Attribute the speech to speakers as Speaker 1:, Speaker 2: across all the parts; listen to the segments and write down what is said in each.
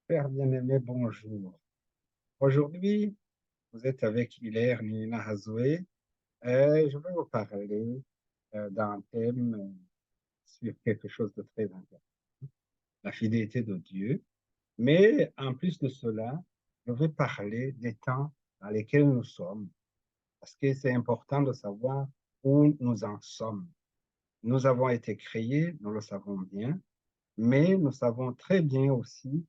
Speaker 1: Père bien-aimé, bonjour. Aujourd'hui, vous êtes avec Hilaire Nina Hazoué. Je vais vous parler d'un thème sur quelque chose de très important, la fidélité de Dieu. Mais en plus de cela, je vais parler des temps dans lesquels nous sommes, parce que c'est important de savoir où nous en sommes. Nous avons été créés, nous le savons bien, mais nous savons très bien aussi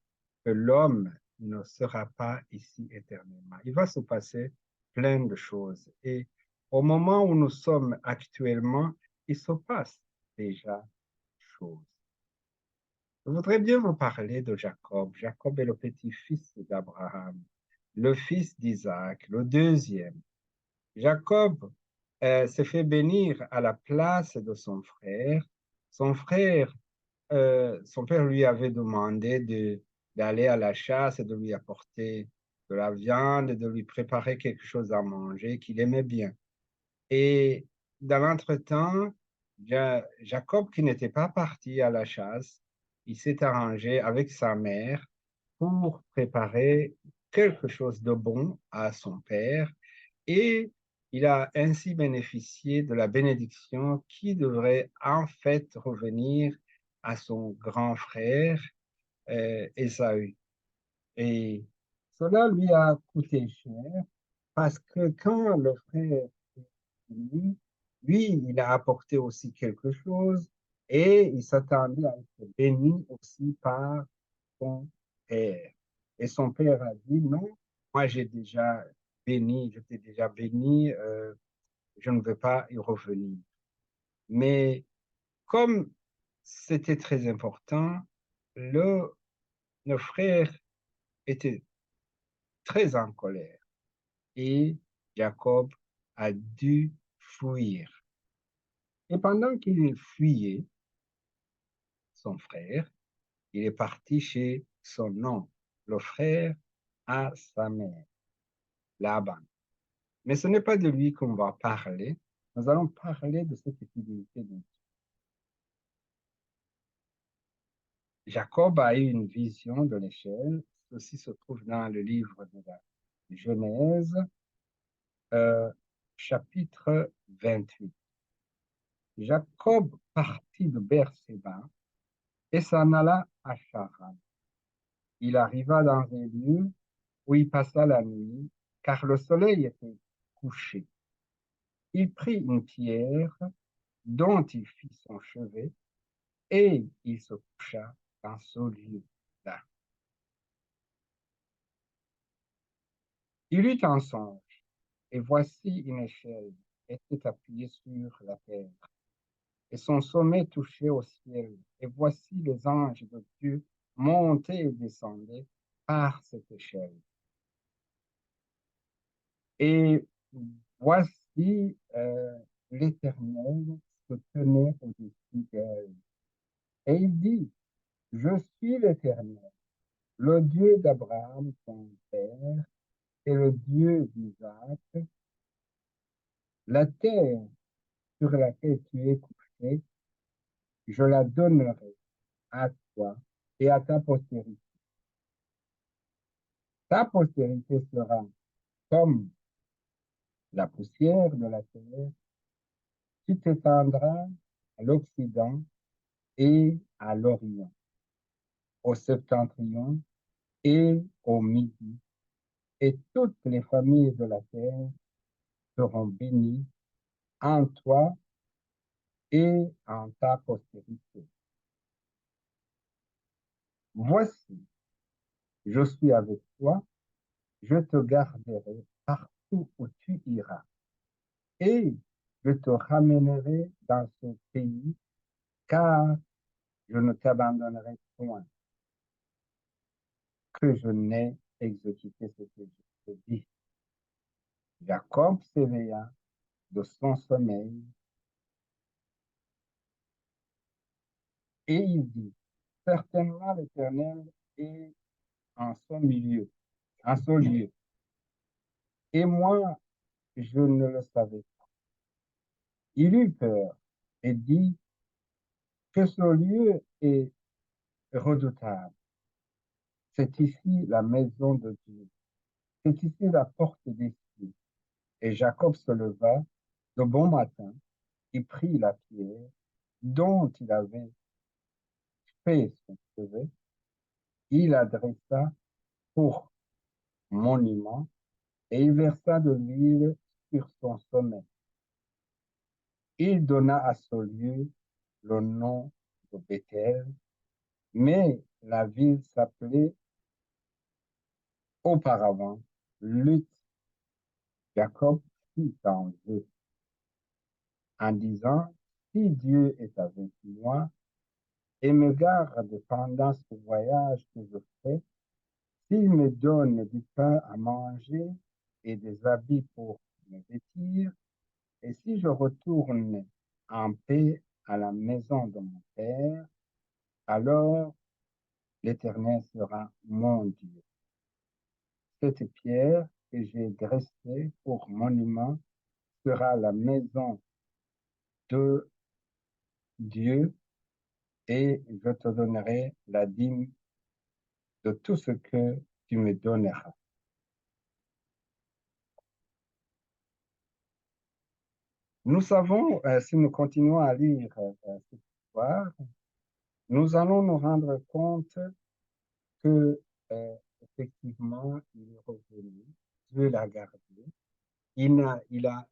Speaker 1: que l'homme ne sera pas ici éternellement. Il va se passer plein de choses. Et au moment où nous sommes actuellement, il se passe déjà des choses. Je voudrais bien vous parler de Jacob. Jacob est le petit-fils d'Abraham, le fils d'Isaac, le deuxième. Jacob s'est fait bénir à la place de son frère. Son frère son père lui avait demandé d'aller à la chasse et de lui apporter de la viande et de lui préparer quelque chose à manger qu'il aimait bien. Et dans l'entretemps, Jacob, qui n'était pas parti à la chasse, il s'est arrangé avec sa mère pour préparer quelque chose de bon à son père et il a ainsi bénéficié de la bénédiction qui devrait en fait revenir à son grand frère Ésaü. Et cela lui a coûté cher parce que quand le frère est venu, lui, il a apporté aussi quelque chose et il s'attendait à être béni aussi par son père. Et son père a dit, non, moi j'ai déjà béni, je t'ai déjà béni, je ne veux pas y revenir. Mais comme c'était très important, le, le frère était très en colère et Jacob a dû fuir. Et pendant qu'il fuyait, son frère, il est parti chez son oncle, le frère à sa mère, Laban. Mais ce n'est pas de lui qu'on va parler. Nous allons parler de cette fidélité de Dieu. Jacob a eu une vision de l'échelle. Ceci se trouve dans le livre de la Genèse, euh, chapitre 28. Jacob partit de Beersheba et s'en alla à Charan. Il arriva dans un lieu où il passa la nuit, car le soleil était couché. Il prit une pierre dont il fit son chevet et il se coucha dans ce lieu-là. Il eut un songe, et voici une échelle était appuyée sur la terre, et son sommet touchait au ciel. Et voici les anges de Dieu montaient et descendaient par cette échelle. Et voici l'Éternel se tenait au-dessus d'elle. Et il dit, je suis l'Éternel, le Dieu d'Abraham, ton père, et le Dieu d'Isaac. La terre sur laquelle tu es couché, je la donnerai à toi et à ta postérité. Ta postérité sera comme la poussière de la terre. Tu t'étendras à l'Occident et à l'Orient, au septentrion et au midi. Et toutes les familles de la terre seront bénies en toi et en ta postérité. Voici, je suis avec toi, je te garderai partout où tu iras et je te ramènerai dans ce pays, car je ne t'abandonnerai point, que je n'ai exécuté ce que je te dis. Jacob s'éveilla de son sommeil et il dit, certainement l'Éternel est en son milieu, en son lieu. Et moi, je ne le savais pas. Il eut peur et dit que ce lieu est redoutable. C'est ici la maison de Dieu. C'est ici la porte des cieux. Et Jacob se leva de bon matin, il prit la pierre dont il avait fait son chevet, il la dressa pour monument et il versa de l'huile sur son sommet. Il donna à ce lieu le nom de Bethel, mais la ville s'appelait auparavant Luth. Jacob fit en vœu en disant, si Dieu est avec moi et me garde pendant ce voyage que je fais, s'il me donne du pain à manger et des habits pour me vêtir, et si je retourne en paix à la maison de mon Père, alors l'Éternel sera mon Dieu. Cette pierre que j'ai dressée pour monument sera la maison de Dieu et je te donnerai la dîme de tout ce que tu me donneras. Nous savons, si nous continuons à lire cette histoire, nous allons nous rendre compte que, effectivement, il est revenu, Dieu l'a gardé, il a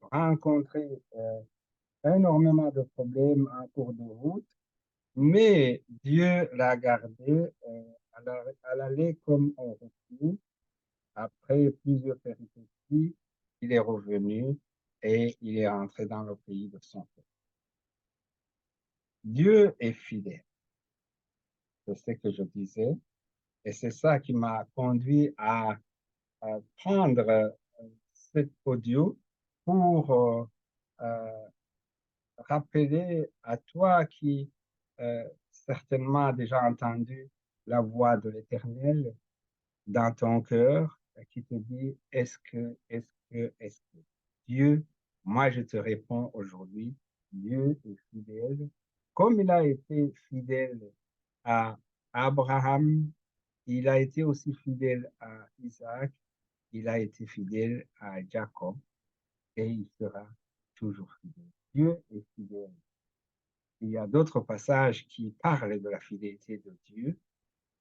Speaker 1: rencontré énormément de problèmes en cours de route, mais Dieu l'a gardé, elle allait comme un retour. Après plusieurs péripéties, il est revenu et il est rentré dans le pays de son père. Dieu est fidèle, c'est ce que je disais, et c'est ça qui m'a conduit à prendre cet audio pour rappeler à toi qui certainement a déjà entendu la voix de l'Éternel dans ton cœur, qui te dit, est-ce que Dieu, moi je te réponds aujourd'hui, Dieu est fidèle, comme il a été fidèle à Abraham, il a été aussi fidèle à Isaac, il a été fidèle à Jacob et il sera toujours fidèle. Dieu est fidèle. Il y a d'autres passages qui parlent de la fidélité de Dieu.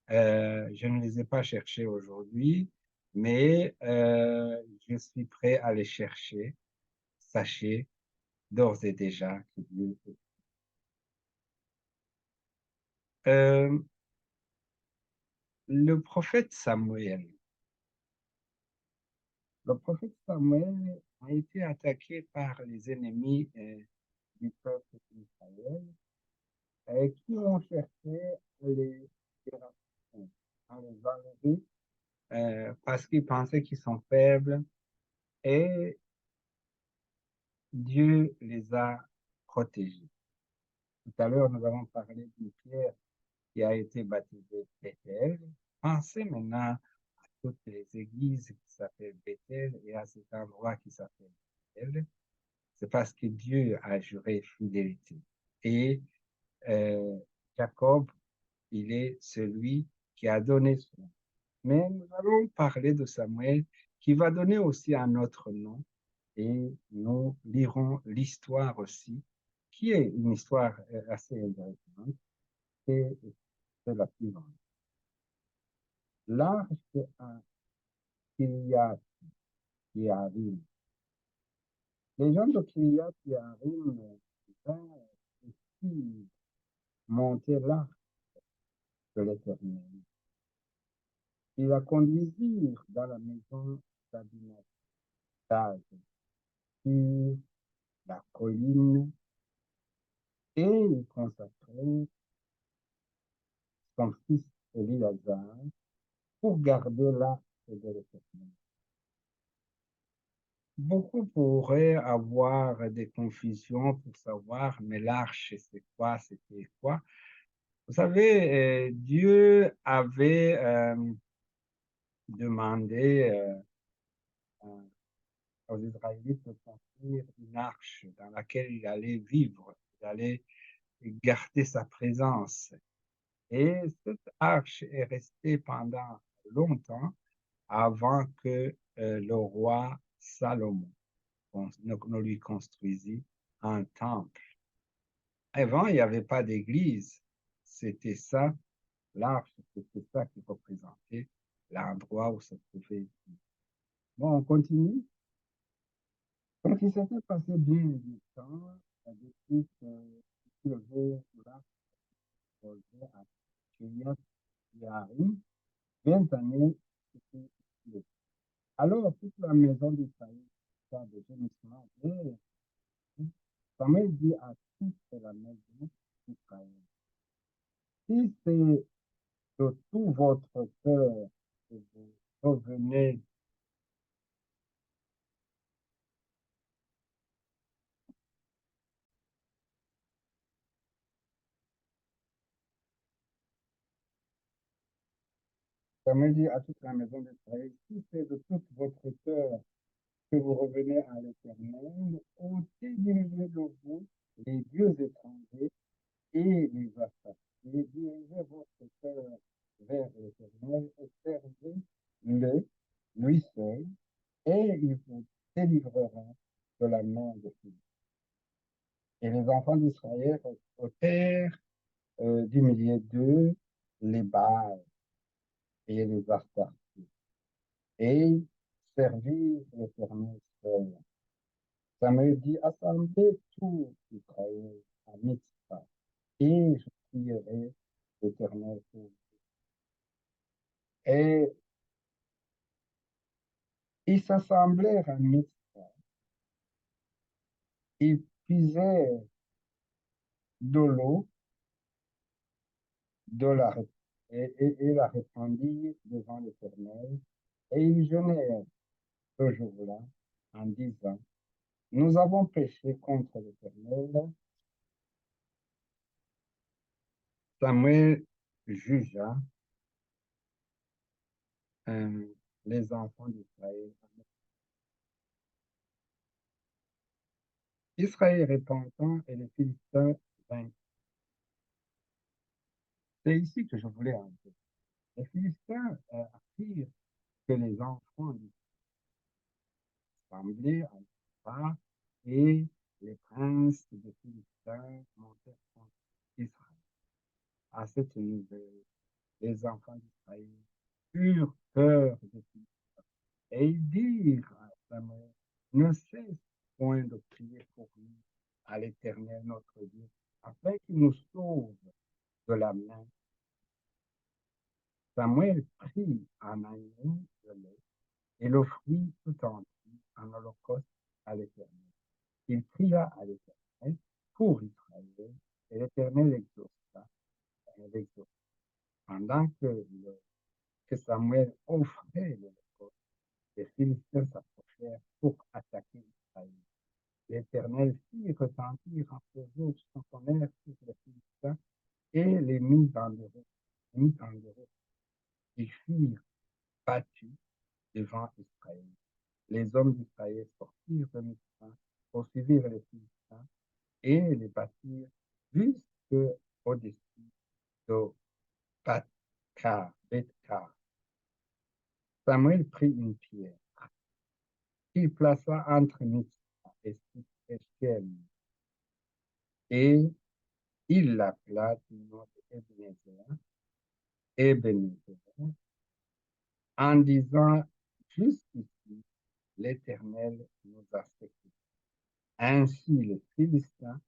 Speaker 1: Je ne les ai pas cherchés aujourd'hui, mais je suis prêt à les chercher. Sachez d'ores et déjà que Dieu est. Euh, le prophète Samuel. Le prophète Samuel a été attaqué par les ennemis du peuple d'Israël qui ont cherché à à les enlever parce qu'ils pensaient qu'ils sont faibles et Dieu les a protégés. Tout à l'heure, nous avons parlé d'une pierre qui a été baptisée Bethel. Pensez maintenant à toutes les églises qui s'appellent Bethel et à cet endroit qui s'appelle Bethel. C'est parce que Dieu a juré fidélité. Et euh, Jacob, il est celui qui a donné son nom. Mais nous allons parler de Samuel qui va donner aussi un autre nom et nous lirons l'histoire aussi, qui est une histoire assez intéressante et c'est la suivante. L'arche à Kiriath Yearim. Les gens de Kiriath Yearim vinrent ici monter l'arche de l'Éternel. Ils la conduisirent dans la maison d'Abinadab sur la colline et ils consacrèrent son fils Éléazar pour garder l'arche de l'Éternel. Beaucoup pourraient avoir des confusions pour savoir, mais l'arche, c'est quoi, c'était quoi? Vous savez, Dieu avait demandé aux Israélites de construire une arche dans laquelle il allait vivre, il allait garder sa présence. Et cette arche est restée pendant longtemps avant que le roi Salomon ne lui construisit un temple. Avant, il n'y avait pas d'église. C'était ça, l'arche, c'était ça qui représentait l'endroit où se trouvait. Bon, on continue. Donc, il s'était passé bien du temps depuis que le l'arche posait à Kiriath Yarim, 20 années. C'était écoulées. Alors, toute la maison d'Israël, ça de gémissement, et Samuel dit à toute la maison d'Israël, si c'est de tout votre cœur que vous revenez, Samuel dit à toute la maison d'Israël, si c'est de tout votre cœur que vous revenez à l'Éternel, ôtez du milieu de vous les dieux étrangers et les assassinés, et dirigez votre cœur vers l'Éternel et servez-le, lui seul, et il vous délivrera de la main de Philippe. Et les enfants d'Israël ôtèrent du milieu d'eux les Baals et les Astartés, et servirent l'Éternel seul. Samuel dit, assemblez tout Israël à Mitzpah, et je prierai l'Éternel pour vous. Et ils s'assemblèrent à Mitzpah, ils puisaient de l'eau de la, et la répandirent devant l'Éternel, et ils jeûnèrent ce jour-là en disant, nous avons péché contre l'Éternel. Samuel jugea euh, les enfants d'Israël. Israël repentant et les Philistins vaincus. C'est ici que je voulais en venir. Les Philistins apprirent que les enfants d'Israël en pas et les princes des Philistins montèrent contre Israël. À cette nouvelle, les enfants d'Israël eurent peur des Philistins. Et ils dirent à Samuel, ne cesse point de prier pour nous à l'Éternel notre Dieu, afin qu'il nous sauve de la main. Samuel prit un agneau de lait et l'offrit tout entier en holocauste à l'Éternel. Il pria à l'Éternel pour Israël, et l'Éternel l'exauça. Pendant que Samuel offrait l'holocauste, les Philistins s'approchèrent pour attaquer Israël. L'Éternel fit retentir un feu son tonnerre sur les Philistins et les mit en déroute. Ils furent battus devant Israël. Les hommes d'Israël sortirent de Mitzpah, poursuivirent les Philistins et les battirent jusqu'au-dessus de Bethkar. Samuel prit une pierre qu'il plaça entre Mitzpah et Shechem, et il l'appela du nom Ebenezer, en disant, jusqu'ici, l'Éternel nous a secourus. Ainsi les Philistins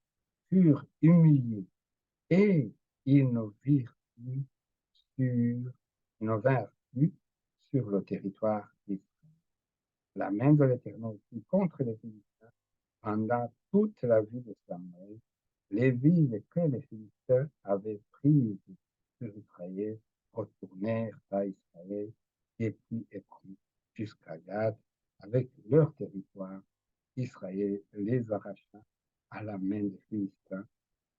Speaker 1: furent humiliés et ils ne virent plus sur, ne vinrent plus sur le territoire d'Israël. La main de l'Éternel fut contre les Philistins pendant toute la vie de Samuel. Les villes que les Philistins avaient prises sur Israël retournèrent à Israël et puis épris jusqu'à Gad avec leur territoire. Israël les arracha à la main des Philistins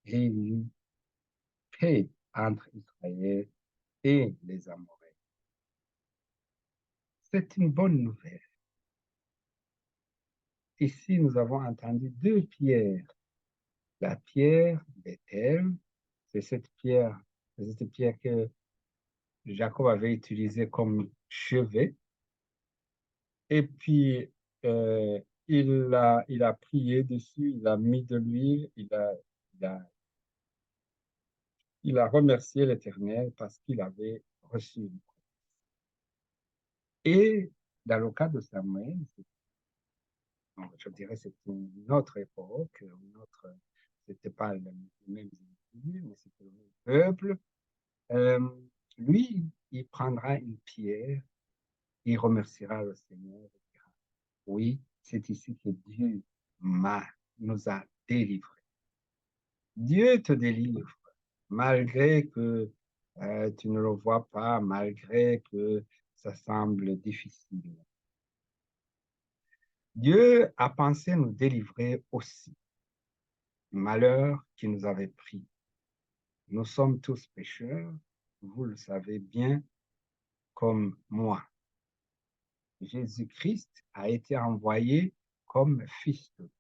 Speaker 1: et il y eut paix entre Israël et les Amoréens. C'est une bonne nouvelle. Ici, nous avons entendu deux pierres. La pierre Bethel, c'est cette pierre Cette pierre que Jacob avait utilisée comme chevet. Et puis, euh, il a prié dessus, il a mis de l'huile, il a, il a remercié l'Éternel parce qu'il avait reçu une croix. Et dans le cas de Samuel, je dirais que c'est une autre époque, c'était pas le même individu, mais c'était le même peuple. Euh, Lui, il prendra une pierre, il remerciera le Seigneur, il dira, oui, c'est ici que Dieu nous a délivrés. Dieu te délivre, malgré que tu ne le vois pas, malgré que ça semble difficile. Dieu a pensé nous délivrer aussi du malheur qui nous avait pris. Nous sommes tous pécheurs, vous le savez bien comme moi. Jésus-Christ a été envoyé comme fils de Dieu.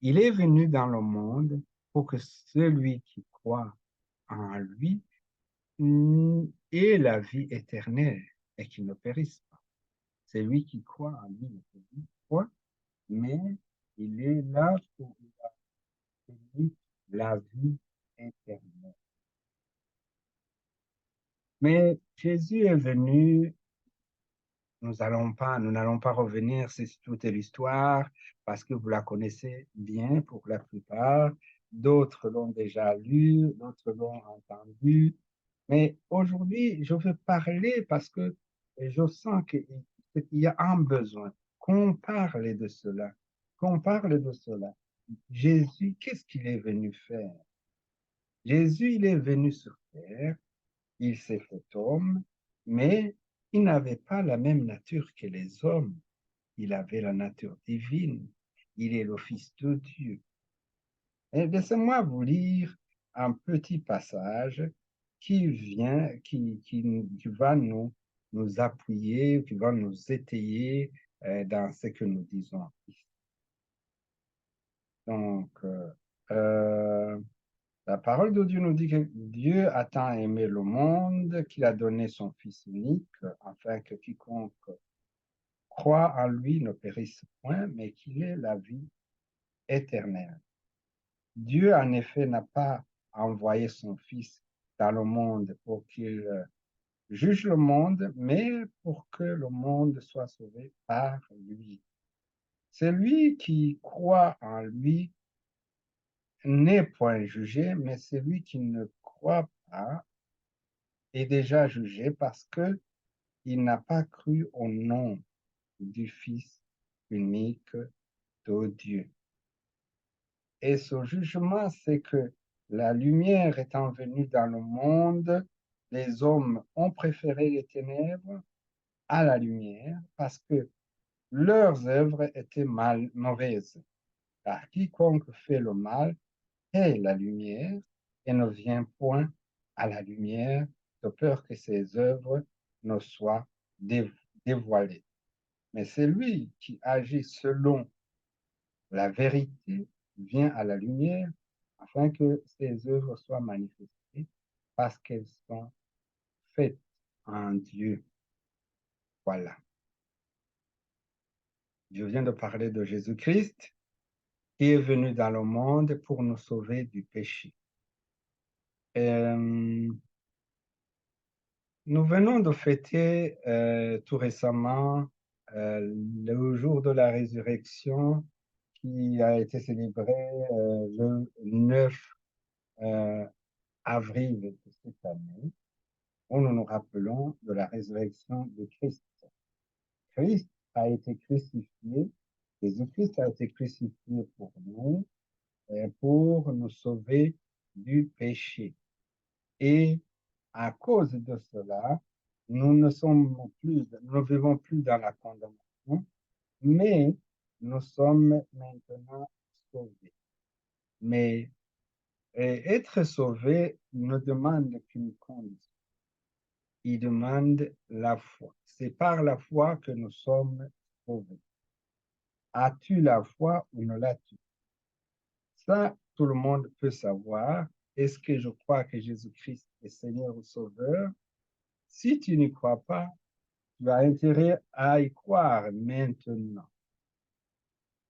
Speaker 1: Il est venu dans le monde pour que celui qui croit en lui ait la vie éternelle et qu'il ne périsse pas. Celui qui croit en lui ne périsse pas, mais il est là pour obtenir la vie éternelle. Mais Jésus est venu, nous n'allons pas revenir sur toute l'histoire parce que vous la connaissez bien pour la plupart. D'autres l'ont déjà lu, d'autres l'ont entendu. Mais aujourd'hui, je veux parler parce que je sens qu'il y a un besoin qu'on parle de cela, qu'on parle de cela. Jésus, qu'est-ce qu'il est venu faire? Jésus, il est venu sur terre, il s'est fait homme, mais il n'avait pas la même nature que les hommes. Il avait la nature divine. Il est le Fils de Dieu. Et laissez-moi vous lire un petit passage qui va nous appuyer, qui va nous étayer dans ce que nous disons ici. Donc, euh, la parole de Dieu nous dit que Dieu a tant aimé le monde qu'il a donné son Fils unique, afin que quiconque croit en lui ne périsse point, mais qu'il ait la vie éternelle. Dieu, en effet, n'a pas envoyé son Fils dans le monde pour qu'il juge le monde, mais pour que le monde soit sauvé par lui. Celui qui croit en lui n'est point jugé, mais celui qui ne croit pas est déjà jugé parce que il n'a pas cru au nom du Fils unique de Dieu. Et ce jugement, c'est que la lumière étant venue dans le monde, les hommes ont préféré les ténèbres à la lumière parce que leurs œuvres étaient mauvaises. Car quiconque fait le mal hait la lumière et ne vient point à la lumière de peur que ses œuvres ne soient dévoilées. Mais celui qui agit selon la vérité vient à la lumière afin que ses œuvres soient manifestées parce qu'elles sont faites en Dieu. Voilà. Je viens de parler de Jésus-Christ qui est venu dans le monde pour nous sauver du péché. Euh, Nous venons de fêter tout récemment le jour de la résurrection qui a été célébré le 9 euh, avril de cette année, où nous nous rappelons de la résurrection de Christ. Christ a été crucifié, Jésus-Christ a été crucifié pour nous sauver du péché. Et à cause de cela, nous ne vivons plus dans la condamnation, mais nous sommes maintenant sauvés. Mais être sauvé ne demande qu'une condition. Il demande la foi. C'est par la foi que nous sommes sauvés. As-tu la foi ou ne l'as-tu? Ça, tout le monde peut savoir. Est-ce que je crois que Jésus-Christ et Seigneur ou Sauveur, si tu n'y crois pas, tu as intérêt à y croire maintenant.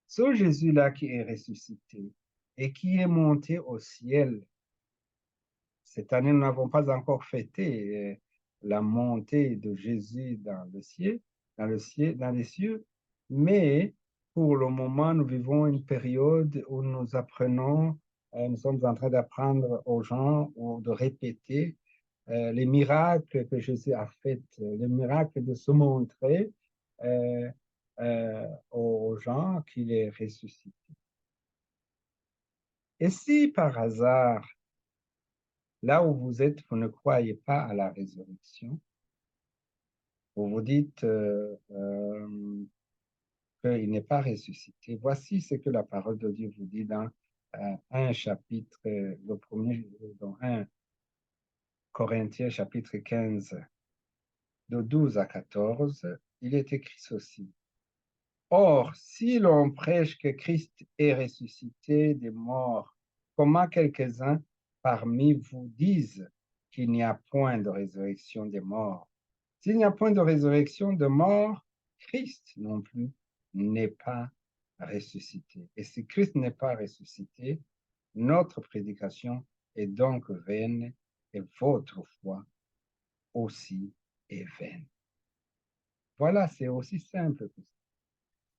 Speaker 1: C'est Jésus-là qui est ressuscité et qui est monté au ciel. Cette année, nous n'avons pas encore fêté la montée de Jésus dans le ciel, dans les cieux, mais pour le moment, nous vivons une période où nous apprenons, nous sommes en train d'apprendre aux gens ou de répéter les miracles que Jésus a faits, les miracles de se montrer euh, aux gens qu'il est ressuscité. Et si par hasard, là où vous êtes, vous ne croyez pas à la résurrection, vous vous dites qu'il n'est pas ressuscité, voici ce que la parole de Dieu vous dit dans un chapitre, le premier, dans 1 Corinthiens chapitre 15, de 12 à 14, il est écrit ceci. Or, si l'on prêche que Christ est ressuscité des morts, comment quelques-uns parmi vous disent qu'il n'y a point de résurrection des morts? S'il n'y a point de résurrection de morts, Christ non plus n'est pas ressuscité. Et si Christ n'est pas ressuscité, notre prédication est donc vaine et votre foi aussi est vaine. Voilà, c'est aussi simple que ça.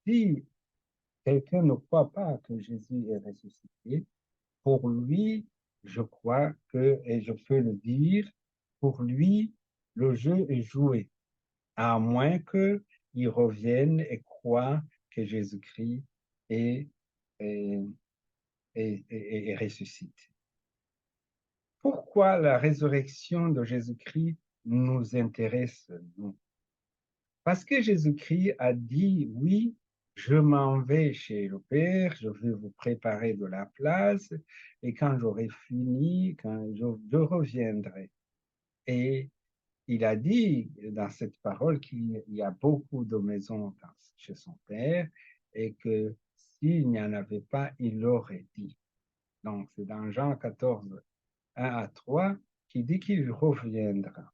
Speaker 1: Si quelqu'un ne croit pas que Jésus est ressuscité, pour lui, je crois que, et je peux le dire, pour lui, le jeu est joué, à moins qu'il revienne et croit que Jésus-Christ est, est, est ressuscité. Pourquoi la résurrection de Jésus-Christ nous intéresse, nous? Parce que Jésus-Christ a dit, oui, je m'en vais chez le Père, je vais vous préparer de la place, et quand j'aurai fini, quand je reviendrai. Et il a dit dans cette parole qu'il y a beaucoup de maisons chez son Père, et que s'il n'y en avait pas, il l'aurait dit. Donc, c'est dans Jean 14, 1 à 3, qui dit qu'il reviendra.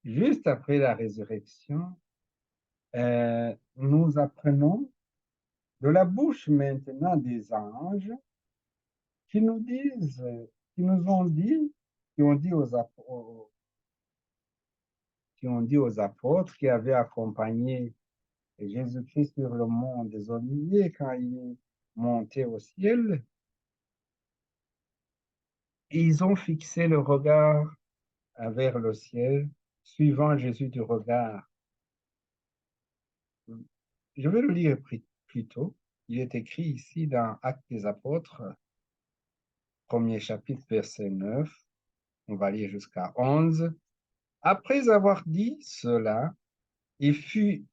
Speaker 1: Juste après la résurrection, nous apprenons de la bouche maintenant des anges qui nous disent, qui nous ont dit, qui ont dit aux apôtres qui avaient accompagné Jésus-Christ sur le mont des Oliviers quand il est monté au ciel. Ils ont fixé le regard vers le ciel, suivant Jésus du regard. Je vais le lire plus tôt. Il est écrit ici dans Actes des Apôtres, premier chapitre, verset 9. On va lire jusqu'à 11. Après avoir dit cela, il fut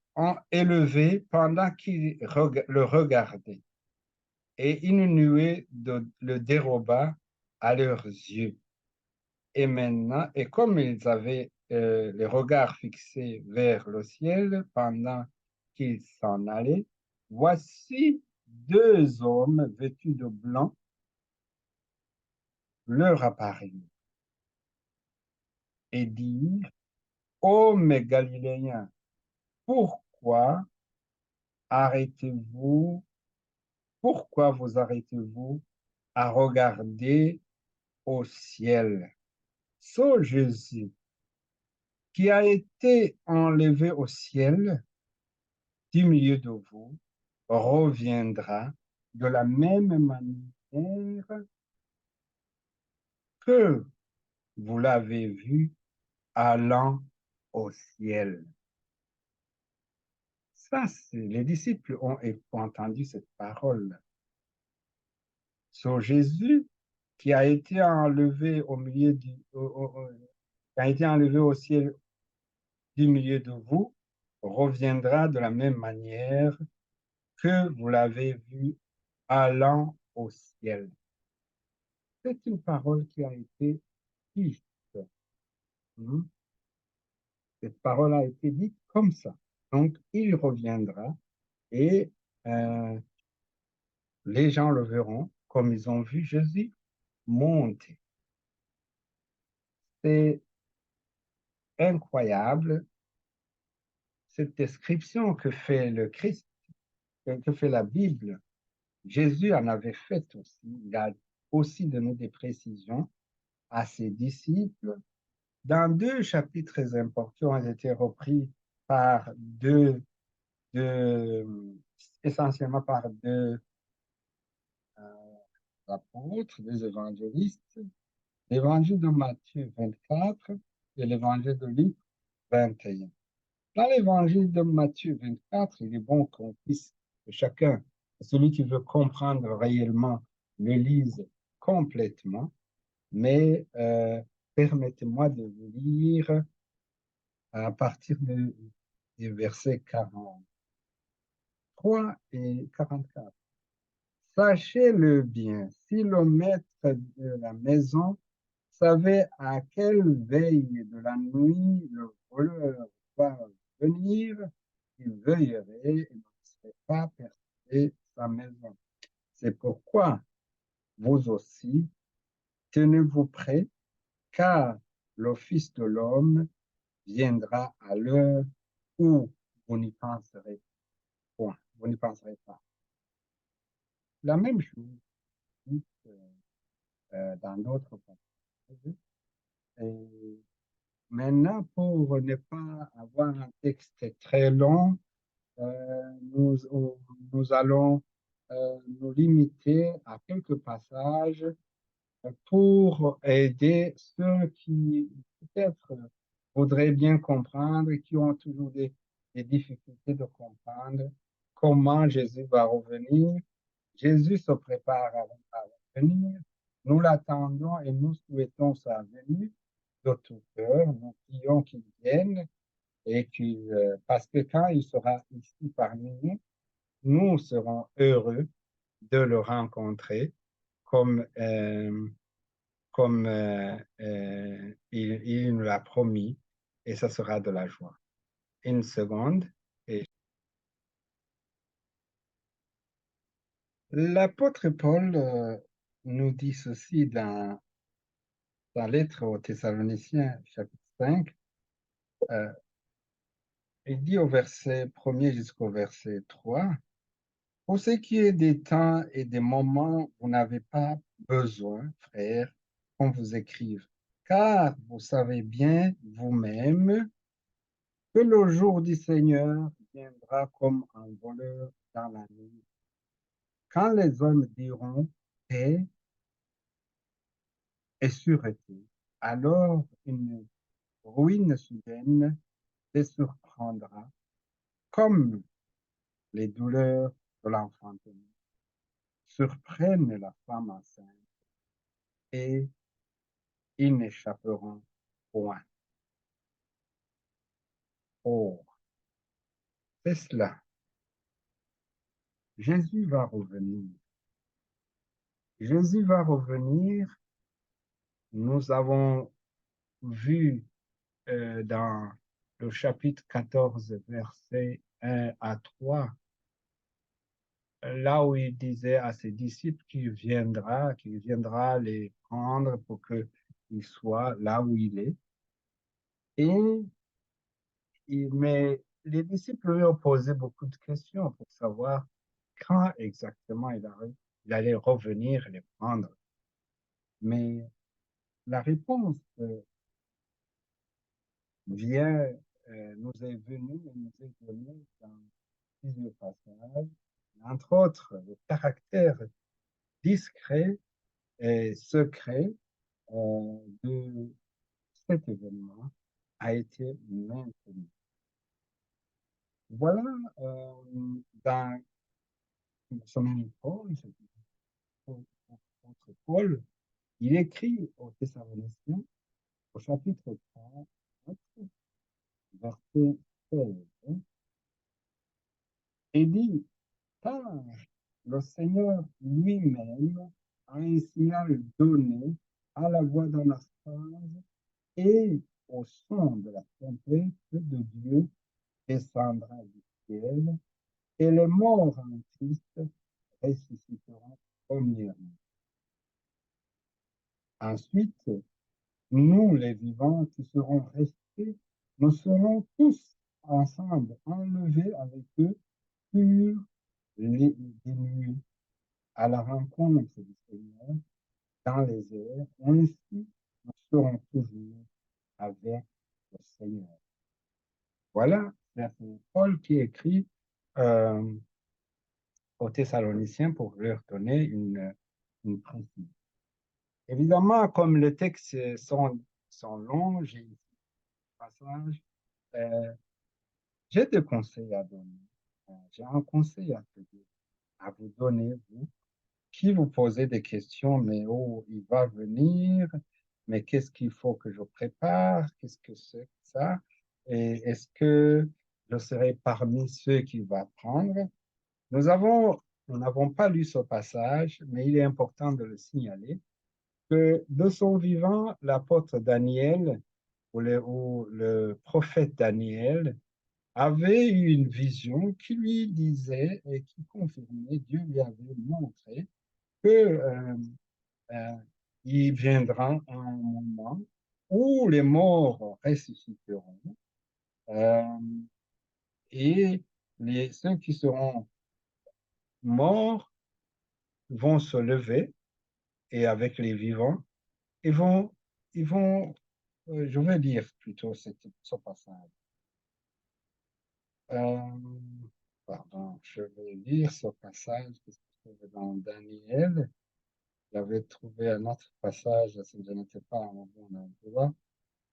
Speaker 1: élevé pendant qu'il le regardait, et une nuée le déroba à leurs yeux. Et maintenant, et comme ils avaient les regards fixés vers le ciel pendant qu'ils s'en allaient, voici deux hommes vêtus de blanc leur apparurent et dirent, ô mes Galiléens, pourquoi arrêtez-vous, pourquoi vous arrêtez-vous à regarder au ciel? Ce Jésus qui a été enlevé au ciel du milieu de vous reviendra de la même manière que vous l'avez vu allant au ciel. Ça, les disciples ont entendu cette parole sur Jésus qui a été enlevé au milieu qui a été enlevé au ciel du milieu de vous, reviendra de la même manière que vous l'avez vu allant au ciel. C'est une parole qui a été dite. Cette parole a été dite comme ça. Donc, il reviendra et les gens le verront comme ils ont vu Jésus monter. C'est incroyable cette description que fait le Christ, que fait la Bible. Jésus en avait fait aussi. Il a aussi donné des précisions à ses disciples dans deux chapitres très importants. Ils ont été repris par deux, essentiellement par deux apôtres, deux évangélistes, l'évangile de Matthieu 24 et l'évangile de Luc 21. Dans l'évangile de Matthieu 24, il est bon qu'on puisse, que chacun, celui qui veut comprendre réellement, le lise complètement, mais permettez-moi de vous lire à partir du verset 43 et 44. Sachez-le bien, si le maître de la maison savait à quelle veille de la nuit le voleur va venir, il veillerait et ne serait pas percer sa maison. C'est pourquoi vous aussi, tenez-vous prêts, car le Fils de l'homme viendra à l'heure où vous n'y penserez point, vous n'y penserez pas. La même chose dans d'autres passages. Et maintenant, pour ne pas avoir un texte très long, nous allons nous limiter à quelques passages pour aider ceux qui peut-être voudraient bien comprendre, qui ont toujours des difficultés de comprendre comment Jésus va revenir. Jésus se prépare à revenir. Nous l'attendons et nous souhaitons sa venue de tout cœur. Nous prions qu'il vienne et parce que quand il sera ici parmi nous, nous serons heureux de le rencontrer comme, il nous l'a promis et ça sera de la joie. Une seconde. Et l'apôtre Paul nous dit ceci dans la lettre aux Thessaloniciens, chapitre 5. euh, il dit au verset 1er jusqu'au verset 3. Pour ce qui est des temps et des moments, vous n'avez pas besoin, frères, qu'on vous écrive, car vous savez bien vous-même que le jour du Seigneur viendra comme un voleur dans la nuit. Quand les hommes diront paix et sûreté, alors une ruine soudaine les surprendra, comme les douleurs de l'enfantement surprennent la femme enceinte, et ils n'échapperont point. Or, c'est cela. Jésus va revenir. Jésus va revenir. Nous avons vu dans le chapitre 14, versets 1 à 3, là où il disait à ses disciples qu'il viendra les prendre pour qu'ils soient là où il est. Et mais les disciples lui ont posé beaucoup de questions pour savoir quand exactement il allait revenir les prendre. Mais la réponse vient, nous est venue et nous est donnée dans plusieurs passages, entre autres le caractère discret et secret de cet événement a été maintenu. Voilà, dans son Paul, Paul, il écrit aux Thessaloniciens, au chapitre 3, verset 16, et dit, car le Seigneur lui-même a un signal donné à la voix d'un archange et au son de la trompette de Dieu descendra du ciel, et les morts en Christ ressusciteront premièrement. Ensuite, nous nous, les vivants qui serons restés, nous serons tous ensemble enlevés avec eux sur des nuées à la rencontre du Seigneur dans les airs. Ainsi, nous serons toujours avec le Seigneur. Voilà, c'est Paul qui écrit euh, aux Thessaloniciens pour leur donner une précision. Évidemment, comme les textes sont longs, j'ai ici un passage, euh, j'ai des conseils à donner. J'ai un conseil à vous donner, vous, qui vous posez des questions, mais oh, il va venir, mais qu'est-ce qu'il faut que je prépare? Qu'est-ce que c'est que ça? Et est-ce que je serai parmi ceux qui vont prendre? Nous n'avons pas lu ce passage, mais il est important de le signaler, que de son vivant, l'apôtre Daniel ou le prophète Daniel avait eu une vision qui lui disait et qui confirmait, Dieu lui avait montré que euh, il viendra un moment où les morts ressusciteront euh, et ceux qui seront morts vont se lever et avec les vivants, ils vont, ils vont je vais lire plutôt ce passage. Euh, Pardon, je vais lire ce passage qui se trouve dans Daniel. J'avais trouvé un autre passage, si je n'étais pas à mon bon endroit,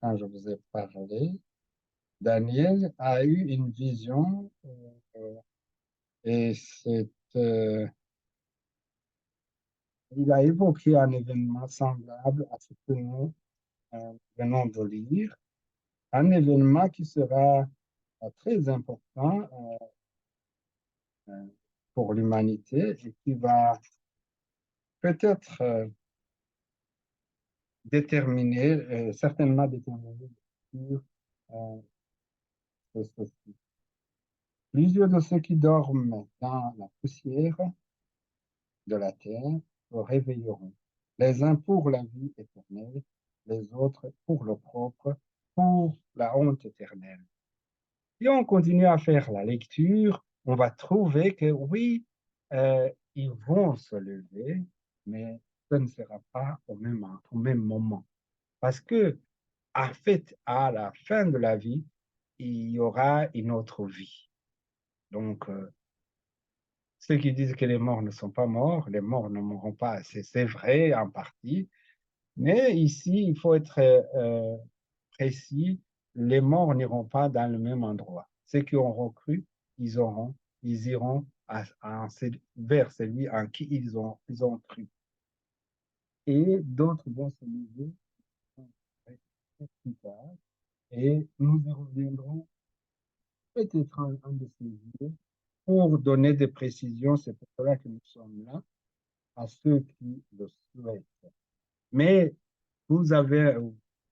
Speaker 1: quand je vous ai parlé. Daniel a eu une vision et il a évoqué un événement semblable à ce que nous venons de lire, un événement qui sera très important euh, pour l'humanité et qui va peut-être déterminer, certainement déterminer sur euh, ceci. Plusieurs de ceux qui dorment dans la poussière de la terre se réveilleront, les uns pour la vie éternelle, les autres pour le propre, pour la honte éternelle. Si on continue à faire la lecture, on va trouver que oui, ils vont se lever, mais ce ne sera pas au même moment. Parce que, en fait, à la fin de la vie, il y aura une autre vie. Donc, ceux qui disent que les morts ne sont pas morts, les morts ne mourront pas, c'est vrai en partie, mais ici, il faut être précis, les morts n'iront pas dans le même endroit. Ceux qui auront cru, ils iront vers celui en qui ils ont cru. Et d'autres vont se lever plus tard, et nous y reviendrons peut-être un de ces jours pour donner des précisions. C'est pour cela que nous sommes là, à ceux qui le souhaitent. Mais vous avez,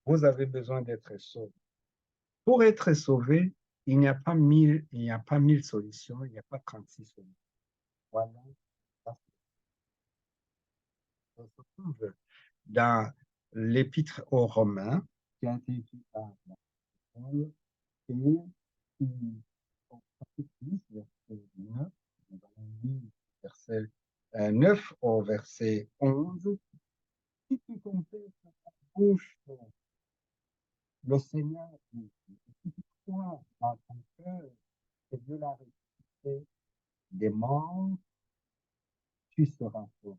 Speaker 1: vous avez besoin d'être sauvé. Pour être sauvé, il n'y a pas 1000 solutions, il n'y a pas 36 solutions. Voilà. Ça se trouve dans l'épître aux Romains, qui a été écrit par Paul, et qui, au chapitre 10, verset 9, dans le livre, verset 9 au verset 11, si tu confesses à ta bouche le Seigneur, et si tu crois dans ton cœur que Dieu l'a ressuscité des morts, tu seras sauvé.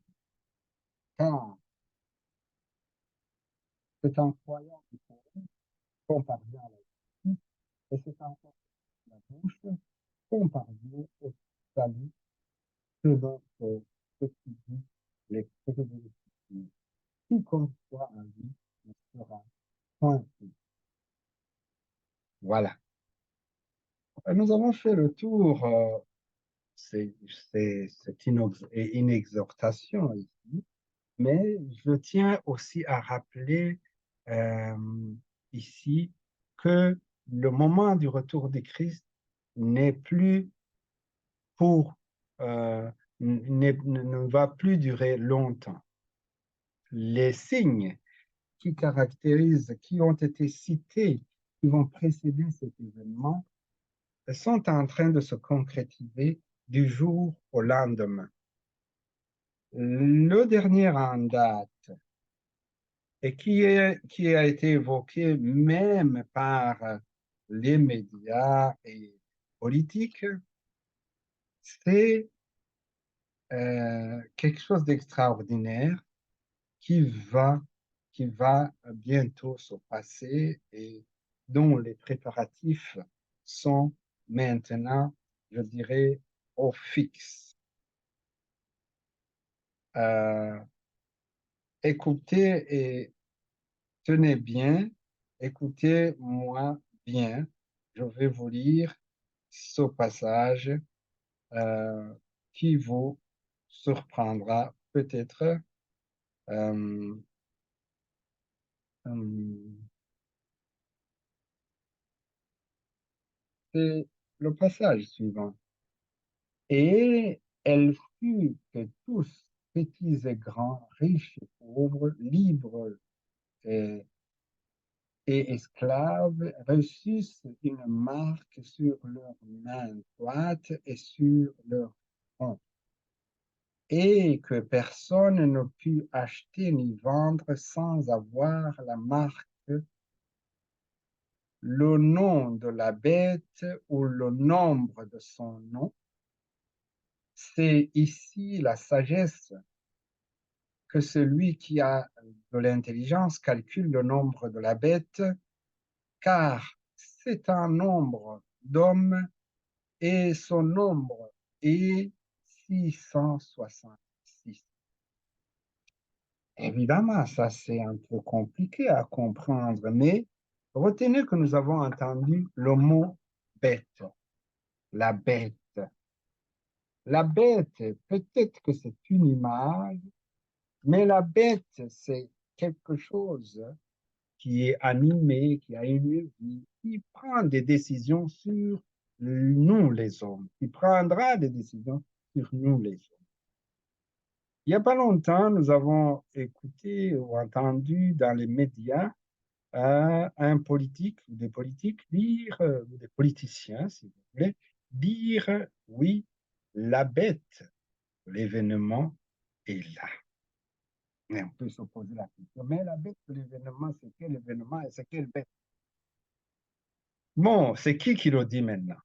Speaker 1: Car c'est en croyant qu'on parvient à la justice, et c'est en croyant à la bouche qu'on parvient au salut, selon ce qui dit les Écritures. Quiconque croit en lui ne sera point pris. Voilà. Nous avons fait le tour, c'est une exhortation ici, mais je tiens aussi à rappeler euh, ici que le moment du retour du Christ n'est plus pour, ne va plus durer longtemps. Les signes qui caractérisent, qui ont été cités, qui vont précéder cet événement, sont en train de se concrétiser du jour au lendemain. Le dernier en date, et qui a été évoqué même par les médias et politiques, c'est quelque chose d'extraordinaire qui va, qui va bientôt se passer et dont les préparatifs sont maintenant, je dirais, au fixe. Euh, Écoutez et tenez bien, écoutez-moi bien. Je vais vous lire ce passage euh, qui vous surprendra peut-être. Euh, euh, c'est le passage suivant. Et elle fut que tous, petits et grands, riches et pauvres, libres et, et esclaves, reçussent une marque sur leurs mains droites et sur leur front, et que personne ne put acheter ni vendre sans avoir la marque, le nom de la bête ou le nombre de son nom. C'est ici la sagesse que celui qui a de l'intelligence calcule le nombre de la bête, car c'est un nombre d'hommes et son nombre est 666. Évidemment, ça c'est un peu compliqué à comprendre, mais retenez que nous avons entendu le mot bête, la bête. La bête, peut-être que c'est une image, mais la bête, c'est quelque chose qui est animé, qui a une vie, qui prend des décisions sur nous les hommes, qui prendra des décisions sur nous les hommes. Il n'y a pas longtemps, nous avons écouté ou entendu dans les médias un politique ou des politiques dire, ou des politiciens, si vous voulez, dire oui, la bête, l'événement est là. Mais on peut se poser la question, mais la bête de l'événement, c'est quel événement et c'est quelle bête? Bon, c'est qui le dit maintenant?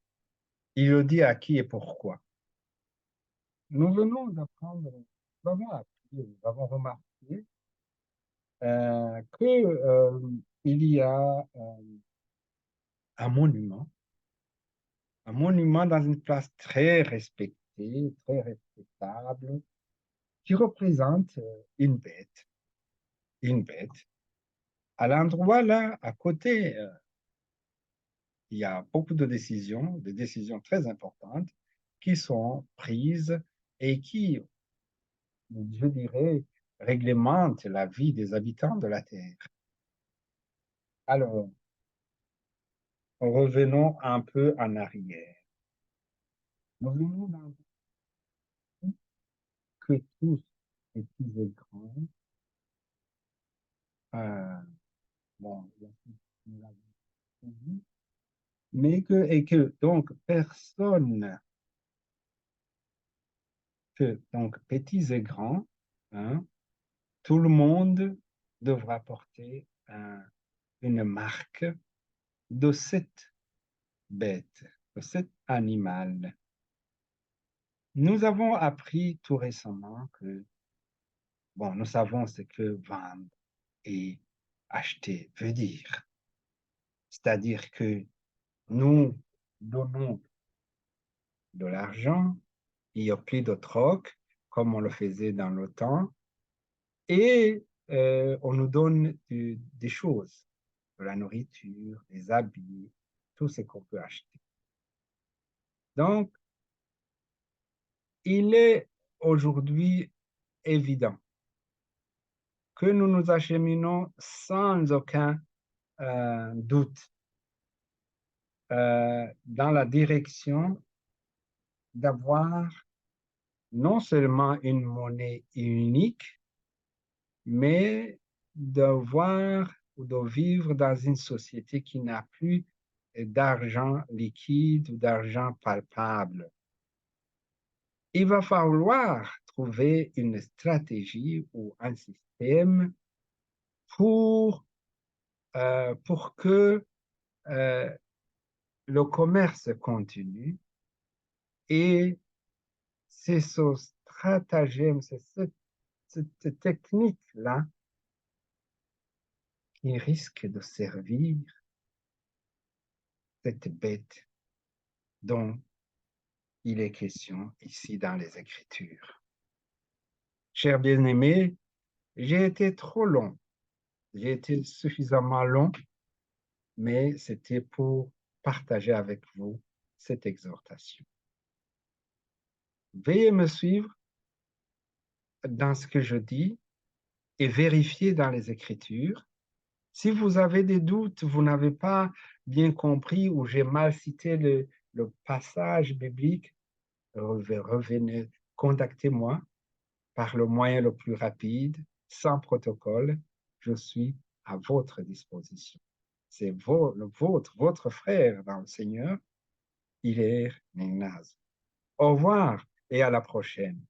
Speaker 1: Il le dit à qui et pourquoi? Nous venons d'apprendre, nous avons appris, nous avons remarqué qu'il y a un un monument dans une place très respectée, très respectable, qui représente une bête. À l'endroit là, à côté, il y a beaucoup de décisions, des décisions très importantes qui sont prises et qui, je dirais, réglementent la vie des habitants de la Terre. Alors, revenons un peu en arrière. Nous venons d'un pays que tous, petits et grands, euh, bon, mais que donc personne, que donc petits et grands, hein, tout le monde devra porter une marque de cette bête, de cet animal. Nous avons appris tout récemment que, bon, nous savons ce que vendre et acheter veut dire. C'est-à-dire que nous donnons de l'argent, il n'y a plus de troc, comme on le faisait dans le temps, et on nous donne des choses, de la nourriture, des habits, tout ce qu'on peut acheter. Donc, il est aujourd'hui évident que nous nous acheminons sans aucun doute dans la direction d'avoir non seulement une monnaie unique, mais de voir ou de vivre dans une société qui n'a plus d'argent liquide ou d'argent palpable. Il va falloir trouver une stratégie ou un système pour, pour que euh, le commerce continue et c'est ce stratagème, c'est cette technique-là qui risque de servir cette bête dont il est question ici dans les Écritures. Cher bien-aimé, j'ai été trop long, j'ai été suffisamment long, mais c'était pour partager avec vous cette exhortation. Veuillez me suivre dans ce que je dis et vérifier dans les Écritures. Si vous avez des doutes, vous n'avez pas bien compris ou j'ai mal cité le passage biblique, revenez, contactez-moi par le moyen le plus rapide, sans protocole. Je suis à votre disposition. C'est votre frère dans le Seigneur, Hilaire Naz. Au revoir et à la prochaine.